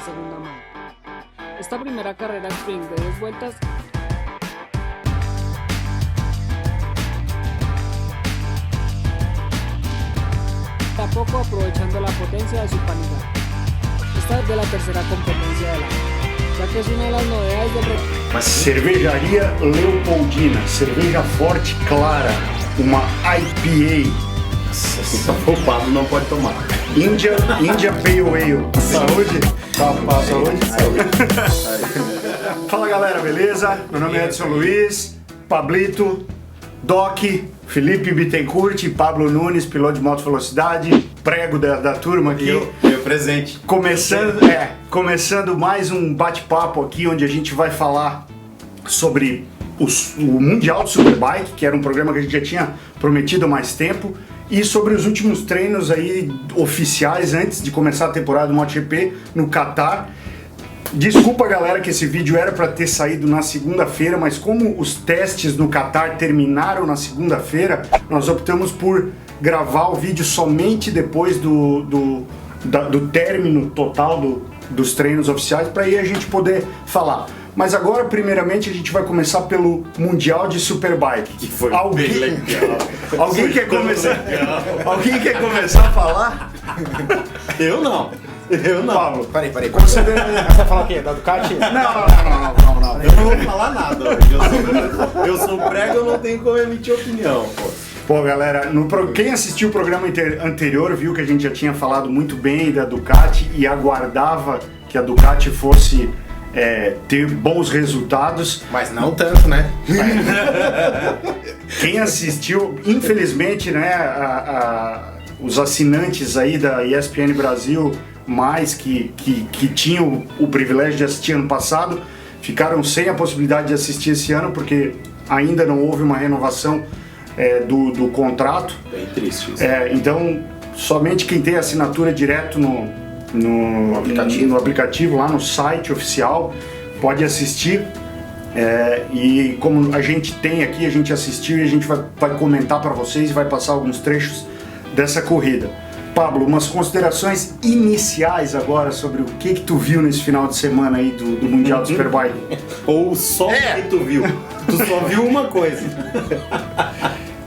la segunda mano. Esta primera carrera sprint de 10 vueltas poco aprovechando la potencia de su panigale. Esta es de la tercera competencia del año, ya que es una de las novedades del Mas cervejaria Leopoldina, cerveja forte, clara, uma IPA. Nossa, o Pablo não pode tomar. India Pale Ale. Saúde. Saúde. Fala galera, beleza? Meu nome é Edson Luiz, Pablito, Doc, Felipe Bittencourt, Pablo Nunes, piloto de moto velocidade, prego da turma aqui. Meu presente. Começando mais um bate-papo aqui, onde a gente vai falar sobre o Mundial de Superbike, que era um programa que a gente já tinha prometido há mais tempo, e sobre os últimos treinos aí oficiais antes de começar a temporada do MotoGP no Qatar. Desculpa galera que esse vídeo era para ter saído na segunda-feira, mas como os testes no Qatar terminaram na segunda-feira, nós optamos por gravar o vídeo somente depois do término total dos treinos oficiais, para aí a gente poder falar. Mas agora, primeiramente, a gente vai começar pelo Mundial de Superbike. Que foi bem legal. Alguém quer começar a falar? Eu não. Pablo, Peraí. Você vai falar o quê? Da Ducati? Não. Eu não vou falar nada hoje. Eu sou prego, eu não tenho como emitir opinião, pô. Pô, galera, quem assistiu o programa anterior viu que a gente já tinha falado muito bem da Ducati e aguardava que a Ducati fosse ter bons resultados. Mas não tanto, né? Quem assistiu, infelizmente, né, os assinantes aí da ESPN Brasil, mais que tinham o privilégio de assistir ano passado, ficaram sem a possibilidade de assistir esse ano, porque ainda não houve uma renovação do contrato. Bem triste isso. Então, somente quem tem assinatura direto no aplicativo, lá no site oficial, pode assistir. E como a gente tem aqui, a gente assistiu e a gente vai comentar para vocês e vai passar alguns trechos dessa corrida. Pablo, umas considerações iniciais agora sobre o que tu viu nesse final de semana aí do Mundial de Superbike. Ou só o que tu viu. Tu só viu uma coisa.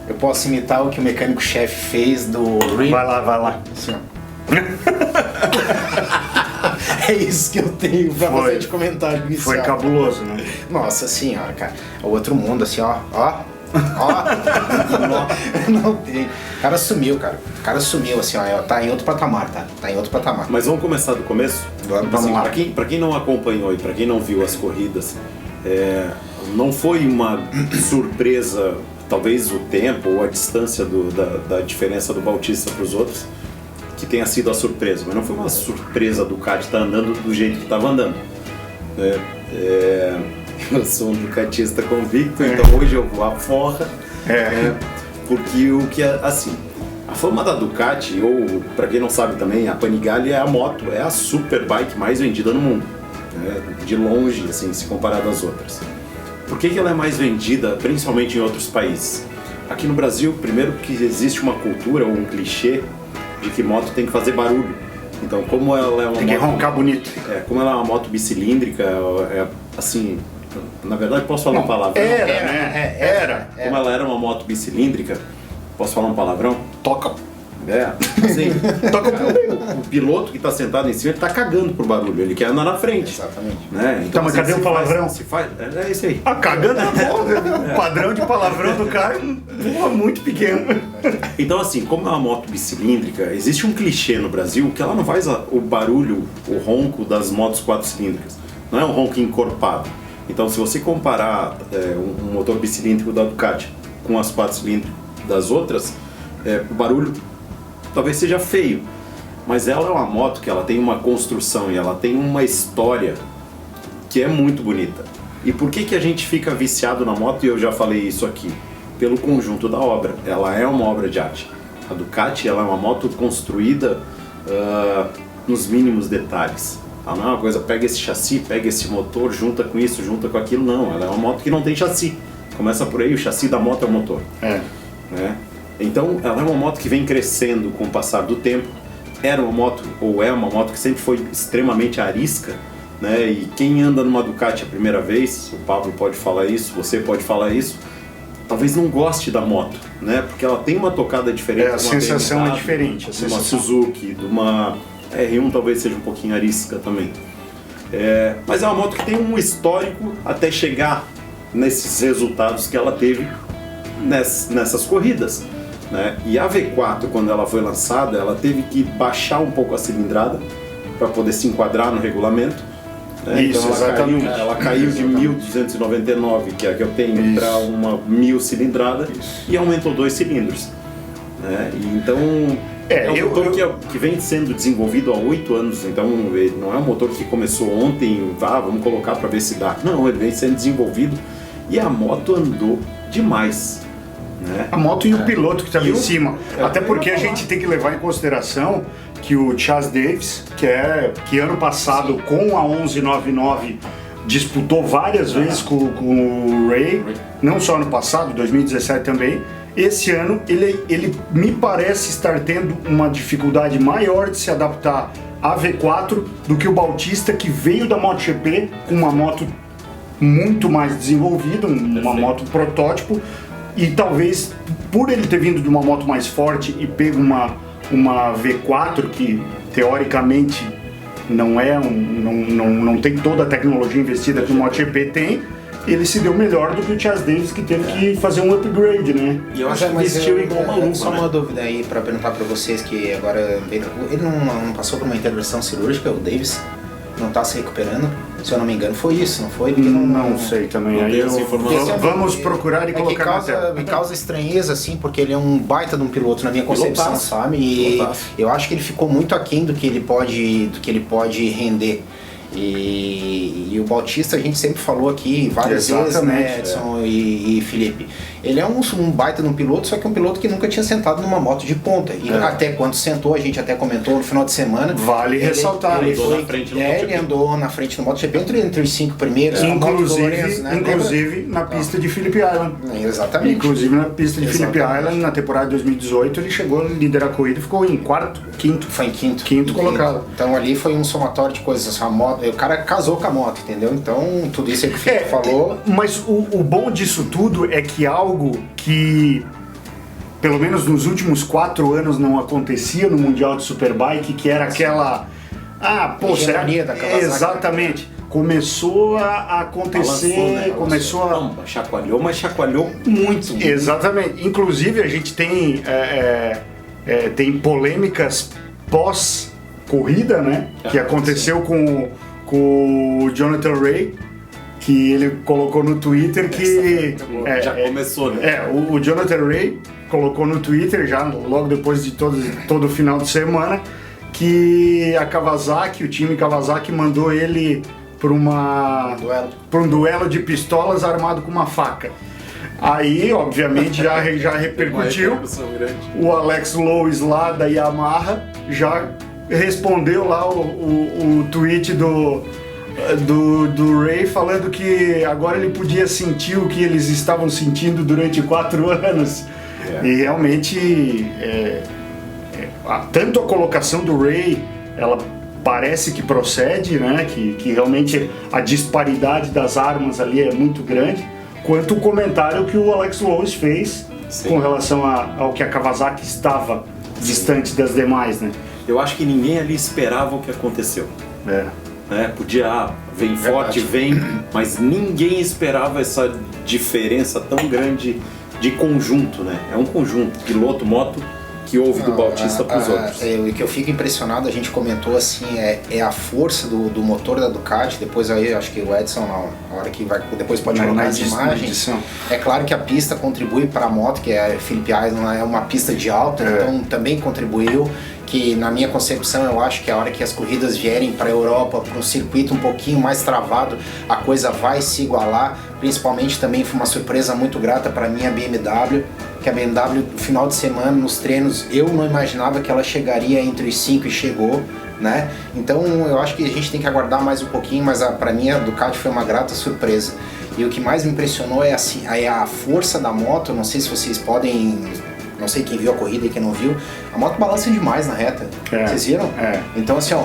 Eu posso imitar o que o mecânico-chefe fez do Ring. Vai lá. Assim, ó. É isso que eu tenho pra fazer de comentário inicial. Foi cabuloso, né? Nossa senhora, cara. O outro mundo, assim, ó. Não tem. O cara sumiu, assim, ó. Tá em outro patamar, tá? Tá em outro patamar. Mas vamos começar do começo? Vamos lá. Pra quem não acompanhou e pra quem não viu as corridas, não foi uma surpresa, talvez o tempo ou a distância da diferença do Bautista para os outros, que tenha sido a surpresa, mas não foi uma surpresa a Ducati estar andando do jeito que estava andando. Eu sou um ducatista convicto, então hoje eu vou à forra, porque assim, a fama da Ducati, ou para quem não sabe também, a Panigale é a superbike mais vendida no mundo, de longe, assim, se comparado às outras. Por que ela é mais vendida, principalmente em outros países? Aqui no Brasil, primeiro que existe uma cultura ou um clichê de que moto tem que fazer barulho. Então, como ela é uma tem que roncar bonito. Como ela é uma moto bicilíndrica, assim, na verdade posso falar um palavrão? Era. Como ela era uma moto bicilíndrica, posso falar um palavrão? Toca. Assim, o piloto que está sentado em cima, ele está cagando por barulho, ele quer andar na frente. Exatamente. Né? Então, mas cadê o palavrão? É isso aí. Cagando na porra. O padrão de palavrão do cara é muito pequeno. Então, assim, como é uma moto bicilíndrica, existe um clichê no Brasil que ela não faz o barulho, o ronco das motos 4 cilíndricas. Não é um ronco encorpado. Então, se você comparar um motor bicilíndrico da Ducati com as 4 cilíndricas das outras, o barulho talvez seja feio, mas ela é uma moto que ela tem uma construção e ela tem uma história que é muito bonita. E por que a gente fica viciado na moto? E eu já falei isso aqui, pelo conjunto da obra. Ela é uma obra de arte. A Ducati, ela é uma moto construída nos mínimos detalhes. Ela não é uma coisa, pega esse chassi, pega esse motor, junta com isso, junta com aquilo, não. Ela é uma moto que não tem chassi. Começa por aí, o chassi da moto é o motor. Né? Então, ela é uma moto que vem crescendo com o passar do tempo. era uma moto, ou é uma moto que sempre foi extremamente arisca, né? E quem anda numa Ducati a primeira vez, o Pablo pode falar isso, você pode falar isso, talvez não goste da moto, né? Porque ela tem uma tocada diferente. A sensação BMW, é diferente. de uma Suzuki, de uma R1 talvez seja um pouquinho arisca também. Mas é uma moto que tem um histórico até chegar nesses resultados que ela teve nessas corridas, né? E a V4, quando ela foi lançada, ela teve que baixar um pouco a cilindrada para poder se enquadrar no regulamento, né? Isso, então exatamente. ela caiu de 1.299, que é a que eu tenho, para uma 1.000 cilindrada, e aumentou 2 cilindros, né? E então um motor que vem sendo desenvolvido há 8 anos, então ele não é um motor que começou ontem, vamos colocar para ver se dá. Não, ele vem sendo desenvolvido e a moto andou demais, né? A moto e o piloto que estava em cima. Até porque a gente tem que levar em consideração que o Chas Davis, que ano passado com a 1199 disputou várias vezes com o Ray, não só ano passado, 2017 também. Esse ano ele me parece estar tendo uma dificuldade maior de se adaptar à V4 do que o Bautista, que veio da MotoGP com uma moto muito mais desenvolvida, uma moto protótipo, e talvez por ele ter vindo de uma moto mais forte e pego uma V4 que teoricamente não tem toda a tecnologia investida que o MotoGP tem, ele se deu melhor do que o Chas Davis, que teve que fazer um upgrade, né? E eu acho que vestiu igual maluco, só né? uma dúvida aí pra perguntar pra vocês, que agora ele não passou por uma intervenção cirúrgica, o Davis não tá se recuperando, se eu não me engano foi isso, não foi? Não sei também. Não Aí tenho essa informação. vamos procurar e colocar na tela. Me causa estranheza, assim, porque ele é um baita de um piloto na minha concepção, Pilotaço. sabe? E Pilotaço. eu acho que ele ficou muito aquém do que ele pode render. E o Bautista, a gente sempre falou aqui várias vezes, né, Edson e Felipe, ele é um baita de um piloto, só que um piloto que nunca tinha sentado numa moto de ponta, e até quando sentou, a gente até comentou no final de semana, Vale ressaltar, ele andou na frente no MotoGP. ele andou na frente no MotoGP entre os 5 primeiros, na moto do Lorenzo, né? Inclusive na pista de Phillip Island. Exatamente. Inclusive na pista de Phillip Island, na temporada de 2018, ele chegou a liderar a corrida e ficou em quinto. Foi em quinto. Quinto colocado. Então ali foi um somatório de coisas. A moto, o cara casou com a moto, entendeu? Então tudo isso aí que o Felipe falou. Mas o bom disso tudo é que algo que, pelo menos nos últimos 4 anos, não acontecia no Mundial de Superbike, que era aquela... será que... Hegemonia da Kawasaki. Exatamente. Começou a acontecer, Balançou, né? começou a... Não, chacoalhou, mas chacoalhou muito. Exatamente. Inclusive a gente tem polêmicas pós-corrida, né? Que aconteceu com o Jonathan Ray, que ele colocou no Twitter que... Já começou, né? O Jonathan Ray colocou no Twitter, já logo depois de todo o final de semana, que a Kawasaki, o time Kawasaki, mandou ele para um duelo de pistolas armado com uma faca. Aí, obviamente, já repercutiu. O Alex Lowes lá da Yamaha já respondeu lá o tweet do Ray, falando que agora ele podia sentir o que eles estavam sentindo durante 4 anos. E realmente, tanto a colocação do Ray, ela parece que procede, né? Que realmente a disparidade das armas ali é muito grande, quanto o comentário que o Alex Lowes fez com relação ao que a Kawasaki estava distante das demais, né? Eu acho que ninguém ali esperava o que aconteceu. Podia, vem forte, mas ninguém esperava essa diferença tão grande de conjunto, né? É um conjunto, piloto, moto, que houve do Bautista para os outros. O que eu fico impressionado, a gente comentou assim, é a força do motor da Ducati. Depois aí, acho que o Edson, na hora que vai, depois pode colocar as imagens. É claro que a pista contribui para a moto, que é a Phillip Island, é uma pista de alta, então também contribuiu. Que na minha concepção, eu acho que a hora que as corridas vierem para a Europa, para um circuito um pouquinho mais travado, a coisa vai se igualar. Principalmente também foi uma surpresa muito grata para mim a BMW, que a BMW no final de semana nos treinos eu não imaginava que ela chegaria entre os 5 e chegou, né? Então eu acho que a gente tem que aguardar mais um pouquinho, mas para mim a Ducati foi uma grata surpresa. E o que mais me impressionou é a força da moto. Não sei se vocês podem não sei quem viu a corrida e quem não viu, a moto balança demais na reta. Vocês viram? Então assim,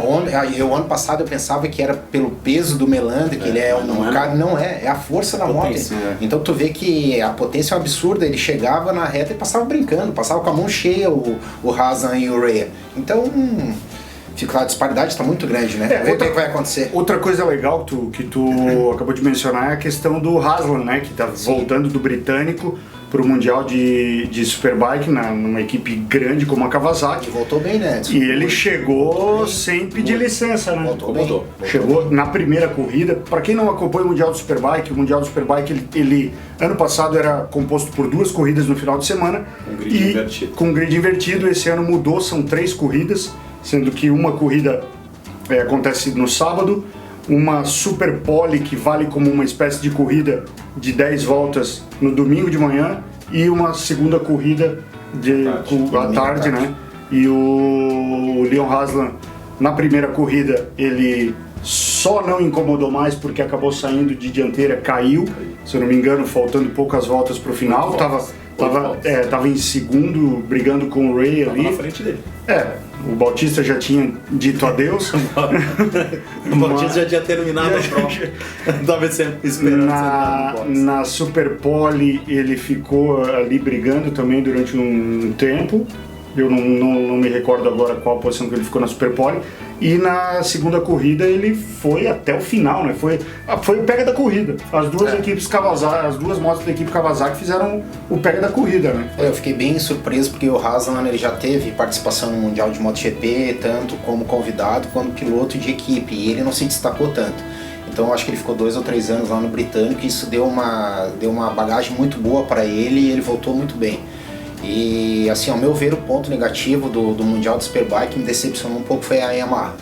eu ano passado eu pensava que era pelo peso do Melandri, que ele é um cara, não é a força da moto. Então tu vê que a potência é um absurda, ele chegava na reta e passava brincando, passava com a mão cheia o Hasan e o Rea. Então, a disparidade está muito grande, né? Vamos ver o que vai acontecer. Outra coisa legal que tu acabou de mencionar é a questão do Haslam, né? Que está voltando do britânico para o Mundial de Superbike numa equipe grande como a Kawasaki. E voltou bem, né? E ele chegou sem pedir licença, né? Voltou. Chegou na primeira corrida. Para quem não acompanha o Mundial do Superbike, ele ano passado era composto por 2 corridas no final de semana. Com um grid invertido. Esse ano mudou, são 3 corridas, sendo que uma corrida acontece no sábado, uma Super Pole que vale como uma espécie de corrida de 10 voltas no domingo de manhã e uma segunda corrida à tarde, né? E o Leon Haslam, na primeira corrida, ele só não incomodou mais porque acabou saindo de dianteira, caiu, se eu não me engano, faltando poucas voltas para o final, tava em segundo, brigando com o Ray ali. Na frente dele. O Bautista já tinha dito adeus. O Bautista já tinha terminado a prova. Estava esperando. Na Super Pole ele ficou ali brigando também durante um tempo. Eu não me recordo agora qual a posição que ele ficou na Super Pole. E na segunda corrida ele foi até o final, né? Foi o pega da corrida. As duas equipes Kawasaki, as duas motos da equipe Kawasaki fizeram o pega da corrida, né? Eu fiquei bem surpreso porque o Haslam ele já teve participação no Mundial de MotoGP, tanto como convidado quanto piloto de equipe, e ele não se destacou tanto. Então eu acho que ele ficou 2 ou 3 anos lá no Britânico e isso deu uma bagagem muito boa para ele e ele voltou muito bem. E assim, ao meu ver, o ponto negativo do Mundial de Superbike que me decepcionou um pouco foi a Yamaha.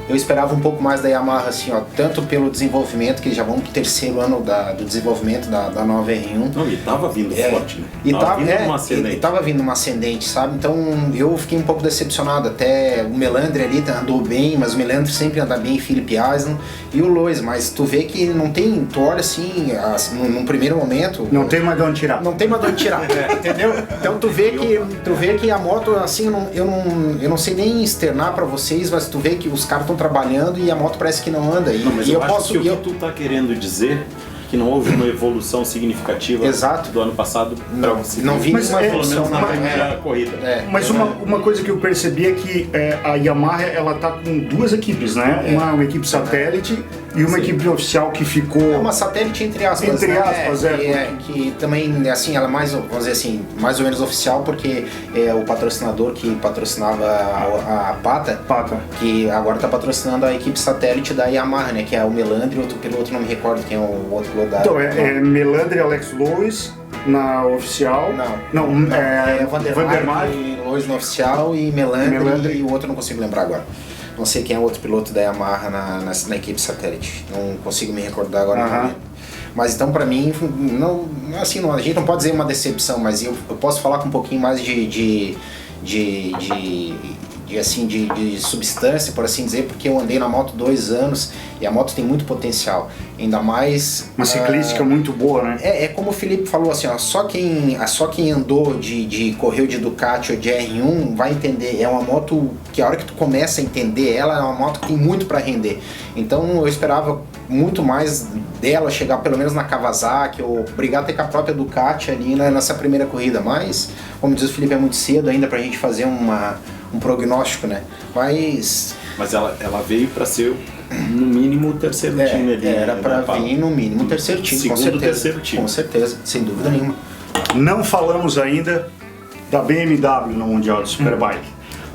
Eu esperava um pouco mais da Yamaha, assim, tanto pelo desenvolvimento, que eles já vão pro 3º ano do desenvolvimento da nova R1. Não, e tava vindo forte, né? E tava vindo uma ascendente, sabe? Então eu fiquei um pouco decepcionado. Até o Melandri ali andou bem, mas o Melandri sempre anda bem, Philippe Eisner e o Lois, mas tu vê que não tem, tu olha assim, num primeiro momento... Não tem mais de onde tirar. Não tem mais de onde tirar, entendeu? Então tu vê que a moto, assim, eu não sei nem externar pra vocês, mas tu vê que os caras estão trabalhando e a moto parece que não anda. Mas eu acho que o que tu tá querendo dizer que não houve uma evolução significativa do ano passado. Não vi nenhuma evolução na primeira corrida. Mas uma coisa que eu percebi é que a Yamaha ela tá com 2 equipes, né? Uma equipe satélite e uma equipe oficial que ficou... É uma satélite entre aspas, que também, assim, ela é mais, vamos dizer assim, mais ou menos oficial, porque é o patrocinador que patrocinava a Pata, que agora está patrocinando a equipe satélite da Yamaha, né? Que é o Melandri e outro piloto, não me recordo quem é o outro piloto da... Então, Melandri e Alex Lois na oficial. Não, Vandermark e Lois na oficial e Melandri e o outro não consigo lembrar agora. Não sei quem é o outro piloto da Yamaha na equipe satélite. Não consigo me recordar agora. Mas então, pra mim, a gente não pode dizer uma decepção, mas eu posso falar com um pouquinho mais de substância, por assim dizer, porque eu andei na moto 2 anos e a moto tem muito potencial, ainda mais... Uma ciclística muito boa, né? É como o Felipe falou, assim, só quem andou correu de Ducati ou de R1 vai entender, é uma moto que a hora que tu começa a entender ela, é uma moto que tem muito para render, então eu esperava muito mais dela chegar pelo menos na Kawasaki ou brigar até com a própria Ducati ali nessa primeira corrida, mas como diz o Felipe, é muito cedo ainda pra gente fazer um prognóstico, né? Mas ela veio para ser no mínimo o 3º time ali. Era para vir no mínimo o 3º time, segundo, terceiro time. Com certeza, sem dúvida nenhuma. Não falamos ainda da BMW no Mundial de Superbike.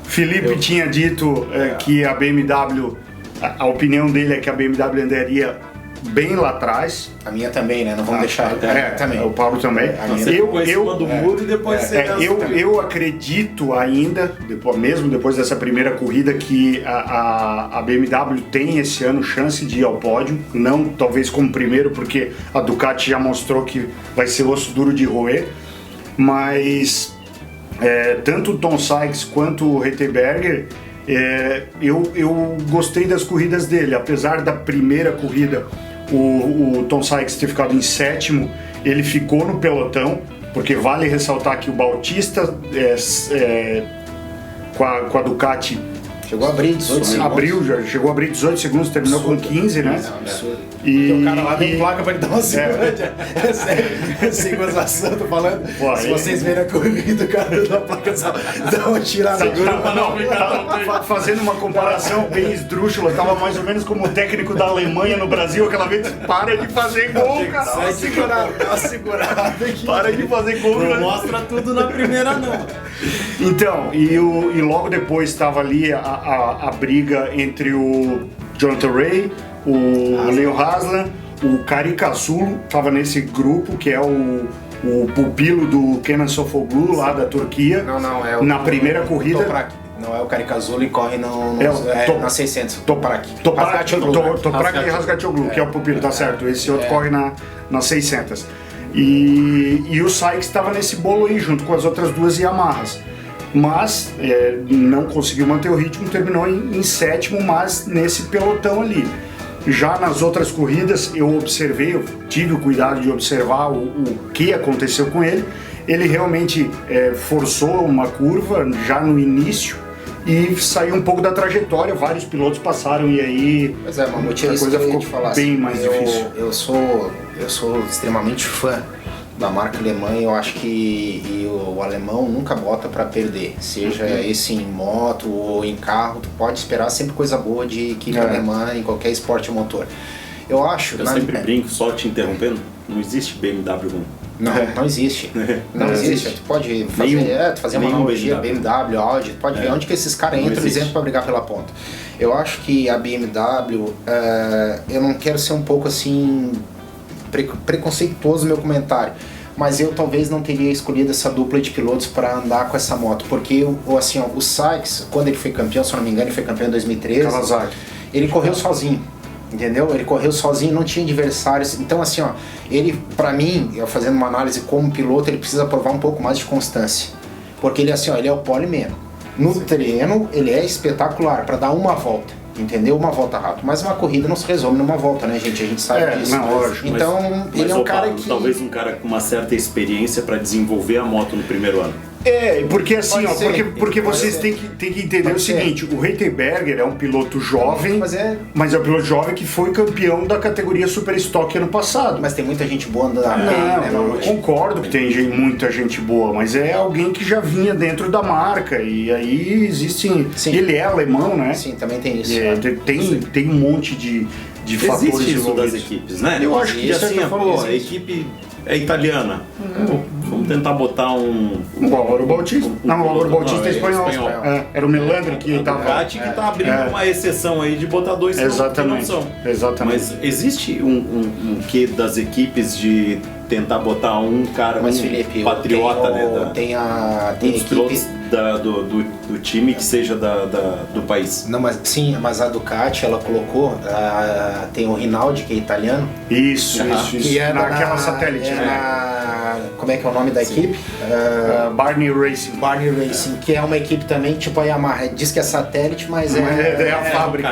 Felipe tinha dito que a BMW, a opinião dele é que a BMW andaria bem lá atrás. A minha também, né? Não vamos deixar. Também. O Paulo também. Eu do muro e depois eu acredito ainda, mesmo depois dessa primeira corrida, que a BMW tem esse ano chance de ir ao pódio. Não talvez como primeiro, porque a Ducati já mostrou que vai ser osso duro de roer. Mas tanto o Tom Sykes quanto o Rettenberger, eu gostei das corridas dele. Apesar da primeira corrida o Tom Sykes ter ficado em 7º, ele ficou no pelotão porque vale ressaltar que o Bautista com a Ducati chegou a abrir 18 segundos. Chegou a abrir 18 segundos, terminou com 15, né? É um absurdo. E o cara lá deu placa pra ele dar uma segurada. É sério, sem gozação, tô falando. Pô, se vocês verem a corrida, o cara dá placa, dá uma tirada. Fazendo uma comparação bem esdrúxula, tava mais ou menos como o técnico da Alemanha no Brasil, aquela vez, para de fazer gol, cara. Dá uma segurada aqui. Para de fazer gol. Não mostra tudo na primeira, não. Então, e logo depois estava ali a briga entre o Jonathan Ray, o Leo Haslam, o Kari Casulo, estava nesse grupo, que é o pupilo do Kenan Sofuoglu, lá da Turquia. Não, é o... Na primeira corrida... Toprak. Não é o Kari Casulo e corre na 600. Toprak Toprak e Razgatlioglu, que é o pupilo, tá certo. Esse outro corre na 600. E o Sykes estava nesse bolo aí, junto com as outras duas Yamahas. Mas não conseguiu manter o ritmo, terminou em sétimo, mas nesse pelotão ali. Já nas outras corridas eu observei, eu tive o cuidado de observar o que aconteceu com ele. Ele realmente forçou uma curva já no início e saiu um pouco da trajetória, vários pilotos passaram e aí pois é, Mamute, a coisa ficou bem mais difícil. Eu sou extremamente fã da marca alemã e eu acho que o alemão nunca bota para perder, seja esse em moto ou em carro, tu pode esperar sempre coisa boa de equipe alemã em qualquer esporte motor. Eu acho... Eu sempre brinco, só te interrompendo, não existe BMW 1. Não existe. Não existe. Tu pode fazer uma analogia BMW, Audi, tu pode ver onde que esses caras entram dizendo para brigar pela ponta. Eu acho que a BMW, eu não quero ser um pouco assim preconceituoso no meu comentário, mas eu talvez não teria escolhido essa dupla de pilotos para andar com essa moto, porque o Sykes, quando ele foi campeão, se eu não me engano, ele foi campeão em 2013, ele correu sozinho. Entendeu? Ele correu sozinho, não tinha adversários. Então, assim, ele, pra mim, eu fazendo uma análise como piloto, ele precisa provar um pouco mais de constância. Porque ele, assim, ele é o poleman. No treino, ele é espetacular para dar uma volta. Entendeu? Uma volta rápida. Mas uma corrida não se resume numa volta, né, gente? A gente sabe disso. Não, lógico. Então, ele é um cara que... Talvez um cara com uma certa experiência para desenvolver a moto no primeiro ano. Porque assim, porque vocês têm que entender o seguinte, o Reitenberger é um piloto jovem, mas é um piloto jovem que foi campeão da categoria Super Stock ano passado. Mas tem muita gente boa andando eu concordo que tem muita gente boa, mas é alguém que já vinha dentro da marca, e aí existem... Sim. Ele é alemão, né? Sim, também tem isso. Tem um monte de fatores existe isso das equipes, né? Eu acho que assim, a equipe é italiana. Vamos tentar botar o Álvaro Bautista. O Álvaro Bautista é espanhol. Era o Melandri que estava... O Ducati que está abrindo uma exceção aí de botar dois que não são. Exatamente. Mas existe um quê das equipes de tentar botar um cara, Felipe, patriota, tem dos pilotos do time que seja do país. Não, mas a Ducati, ela colocou, tem o Rinaldi, que é italiano. Isso. Que é naquela satélite, né? Como é que é o nome da equipe? Barney Racing. Barney Racing, que é uma equipe também, tipo a Yamaha, diz que é satélite, mas é a fábrica.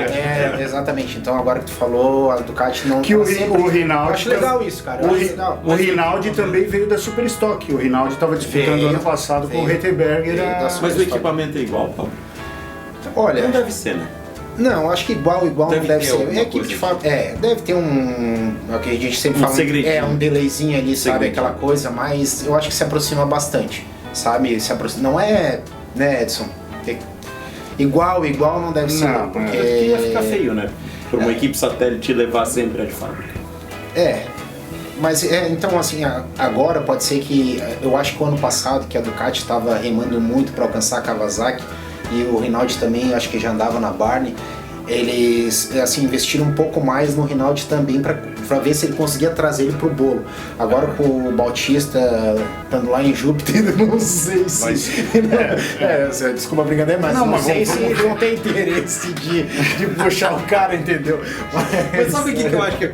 Exatamente. Então agora que tu falou, a Ducati não... Que o Rinaldi... Eu acho legal isso, cara. O Rinaldi também veio da Super Stock. O Rinaldi estava disputando ano passado com o Reitenberger. Mas o equipamento é igual, Paulo? Olha... Não deve ser, né? Não, acho que igual não deve ser. É equipe de fábrica. Deve ter é o que a gente sempre fala. Um delayzinho ali, sabe? Aquela coisa, mas eu acho que se aproxima bastante, sabe? Não é, né, Edson? Igual não deve ser. Não, porque ia ficar feio, né? Por uma equipe satélite levar sempre a de fábrica. Mas então assim, agora pode ser que, eu acho que o ano passado que a Ducati estava remando muito para alcançar a Kawasaki, e o Rinaldi também, acho que já andava na Barney, eles assim, investiram um pouco mais no Rinaldi também para ver se ele conseguia trazer ele pro bolo. Agora com o Bautista estando lá em Júpiter, não sei se... desculpa a brincadeira, mas não sei se ele não tem interesse de puxar o cara, entendeu? Mas sabe o que eu acho que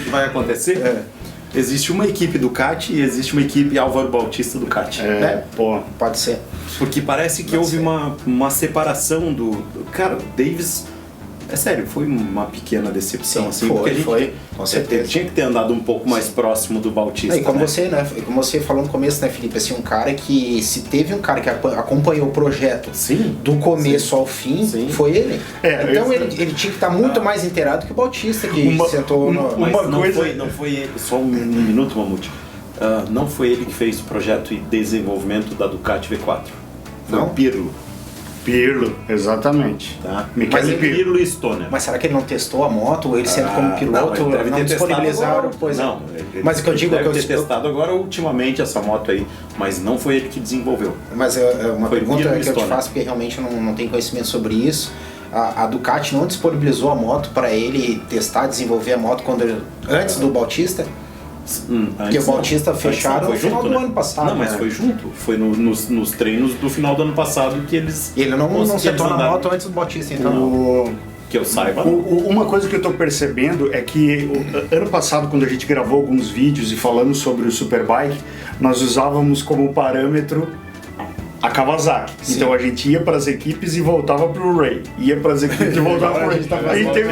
vai acontecer? Existe uma equipe Ducati e existe uma equipe Álvaro Bautista Ducati. Pode ser. Porque parece que houve uma separação do... Cara, o Davis É sério, foi uma pequena decepção, Sim, assim, foi, porque a gente foi, com certeza. Ele tinha que ter andado um pouco mais próximo do Bautista. E como, né? como você falou no começo, né, Felipe, assim, um cara que, se teve um cara que acompanhou o projeto do começo ao fim, foi ele. Então ele tinha que estar muito mais inteirado que o Bautista, que sentou não foi ele, só um minuto, Mamute. Não foi ele que fez o projeto e desenvolvimento da Ducati V4. Foi o Pirlo. Pirlo, exatamente. Tá. Pirlo e Stoner. Mas será que ele não testou a moto? Ou ele sendo como piloto não disponibilizaram? Não, mas o que eu digo deve ter testado agora ultimamente essa moto aí, mas não foi ele que desenvolveu. Mas é uma pergunta que eu te faço, porque realmente não tenho conhecimento sobre isso. A Ducati não disponibilizou a moto para ele testar, desenvolver a moto antes do Bautista? Porque o Bautista fecharam no final do ano passado. Não, mas foi junto. Foi nos treinos do final do ano passado que eles... Ele não sentou na moto antes do Bautista, então que eu saiba. Uma coisa que eu tô percebendo é que ano passado, quando a gente gravou alguns vídeos e falamos sobre o Superbike, nós usávamos como parâmetro a Kawasaki. Sim. Então a gente ia para as equipes e voltava para o Ray. Ia para as equipes e voltava para o Ray. Aí teve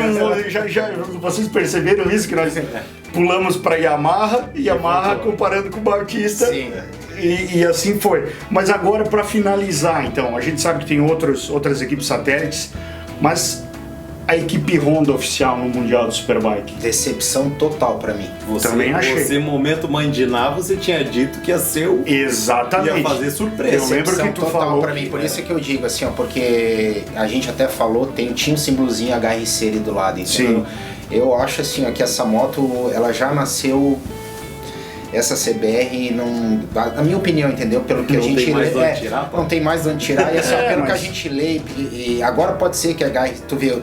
vocês perceberam isso, que nós pulamos para Yamaha comparando com o Bautista. Sim. E assim foi. Mas agora, para finalizar, então, a gente sabe que tem outras equipes satélites, mas a equipe Honda oficial no Mundial do Superbike. Decepção total pra mim. Também achei. Você, momento Mandiná, você tinha dito que ia ser o... Exatamente. Ia fazer surpresa. Eu lembro que tu total falou pra mim. Por isso que eu digo assim, ó, porque a gente até falou, tinha um símbolozinho HRC ali do lado, entendeu? Sim. Eu acho assim, ó, que essa moto, ela já nasceu... Essa CBR não, na minha opinião, entendeu? Pelo que a gente lê, não tem mais de onde tirar, e assim, pelo que a gente lê, e agora pode ser que a HRC, tu vê,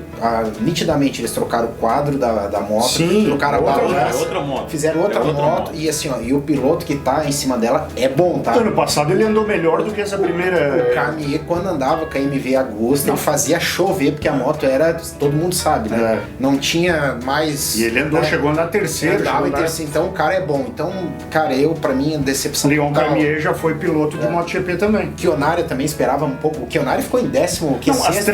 nitidamente eles trocaram o quadro da moto, sim, trocaram a balança, outra moto. Fizeram outra moto, e assim, ó, e o piloto que tá em cima dela é bom, tá? Ano passado ele andou melhor do que essa primeira. O Kamier, quando andava com a MV Agusta, ele fazia chover, porque a moto era, todo mundo sabe, né? Não tinha mais... E ele andou, chegou na terceira. Então o cara é bom. Então, cara, pra mim, a decepção Leon Kamier já foi piloto de MotoGP também. Kionari também esperava um pouco. O Kionari ficou em 10º. Não, as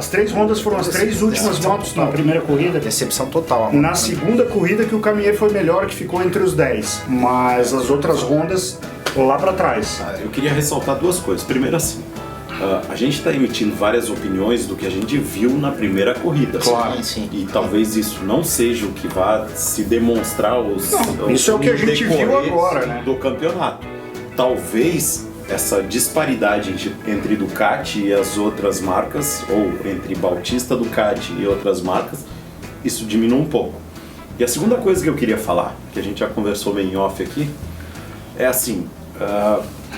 três Hondas foram as três últimas motos na primeira corrida. Decepção total. Na segunda corrida que o Kamier foi melhor, que ficou entre os 10. Mas as outras Hondas lá pra trás. Eu queria ressaltar duas coisas. Primeiro assim, a gente está emitindo várias opiniões do que a gente viu na primeira corrida. Claro. Sim. E talvez isso não seja o que vá se demonstrar isso é o que a gente viu agora, né? Do campeonato. Talvez essa disparidade entre Ducati e as outras marcas, ou entre Bautista, Ducati e outras marcas, isso diminua um pouco. E a segunda coisa que eu queria falar, que a gente já conversou meio em off aqui, é assim...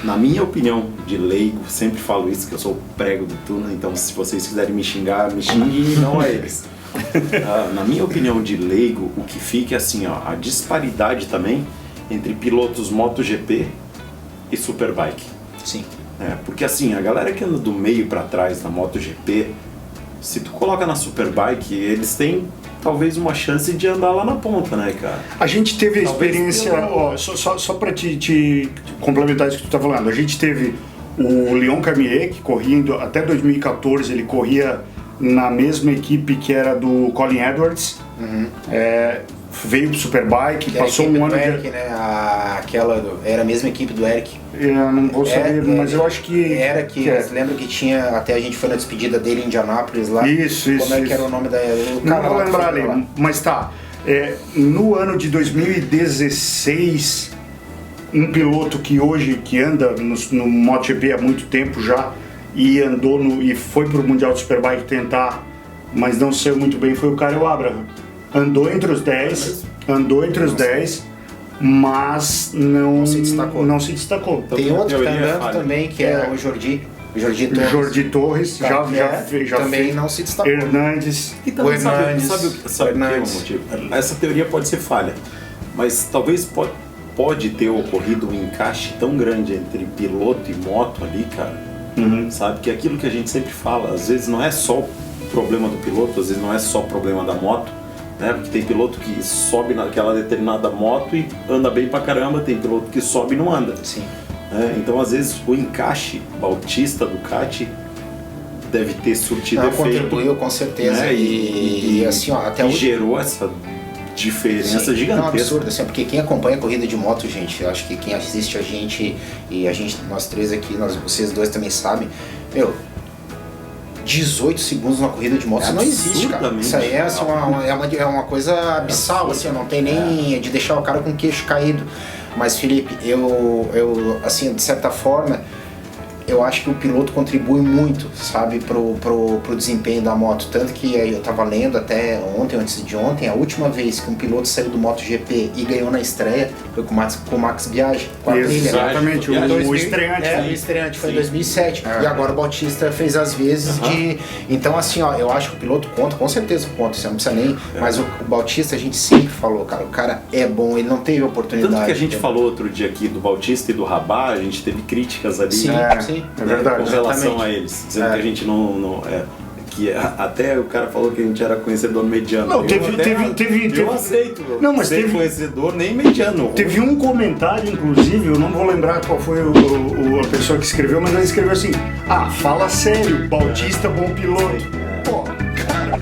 na minha opinião de leigo, sempre falo isso, que eu sou o prego do túnel, então se vocês quiserem me xingar, me xinguem e não a eles. Na minha opinião de leigo, o que fica é assim, ó, a disparidade também entre pilotos MotoGP e Superbike. Sim. Porque assim, a galera que anda do meio para trás na MotoGP, se tu coloca na Superbike, eles têm talvez uma chance de andar lá na ponta, né, cara? A gente teve a experiência, só pra te complementar isso que tu tá falando, a gente teve o Leon Kamier, que corria até 2014, ele corria na mesma equipe que era do Colin Edwards, veio pro Superbike, que passou um ano... Eric, né? Era a mesma equipe do Eric. Eu não vou saber, mas eu acho que... Lembra que tinha, até a gente foi na despedida dele em Indianápolis lá. Isso. Como é que era o nome da... Não vou lembrar ali, mas tá. No ano de 2016, um piloto que anda no MotoGP há muito tempo já, e foi pro Mundial do Superbike tentar, mas não saiu muito bem, foi o Karel Abraham. Andou entre os 10, mas não se destacou. Tem outro que tá andando também, que é o Jordi Torres, já também fez. Não se destacou. Hernandes. Então, sabe o que é o motivo? Essa teoria pode ser falha, mas talvez pode ter ocorrido um encaixe tão grande entre piloto e moto ali, cara. Sabe? Que é aquilo que a gente sempre fala, às vezes não é só problema do piloto, às vezes não é só problema da moto, né? Porque tem piloto que sobe naquela determinada moto e anda bem pra caramba, tem piloto que sobe e não anda. Sim. Então às vezes o encaixe Bautista, Ducati deve ter surtido efeito. Contribuiu, com certeza. Né? E assim, ó, até hoje gerou essa diferença gigantesca. É um absurdo, assim, porque quem acompanha a corrida de moto, gente, eu acho que quem assiste a gente, e a gente, nós três aqui, vocês dois também sabem, 18 segundos na corrida de moto, isso não existe, cara. Isso aí é, assim, uma coisa abissal, assim, não tem nem de deixar o cara com o queixo caído. Mas, Felipe, eu assim, de certa forma, eu acho que o piloto contribui muito, sabe, pro desempenho da moto. Tanto que eu tava lendo até ontem, antes de ontem, a última vez que um piloto saiu do MotoGP e ganhou na estreia foi com o Max Biaggi, com a trilha. Exatamente, o estreante. O estreante foi em 2007. E agora o Bautista fez as vezes de... Então, assim, ó, eu acho que o piloto conta, com certeza conta, você não precisa nem... Mas o Bautista, a gente sempre falou, cara, o cara é bom, ele não teve oportunidade. Tanto que a gente falou outro dia aqui do Bautista e do Rabá, a gente teve críticas ali. Sim. É verdade. Com relação a eles, dizendo que a gente não que até o cara falou que a gente era conhecedor mediano. Não, eu aceito. Não, mas ser conhecedor nem mediano. Teve um comentário, inclusive, eu não vou lembrar qual foi a pessoa que escreveu, mas ele escreveu assim: fala sério, Bautista bom piloto. Pô, cara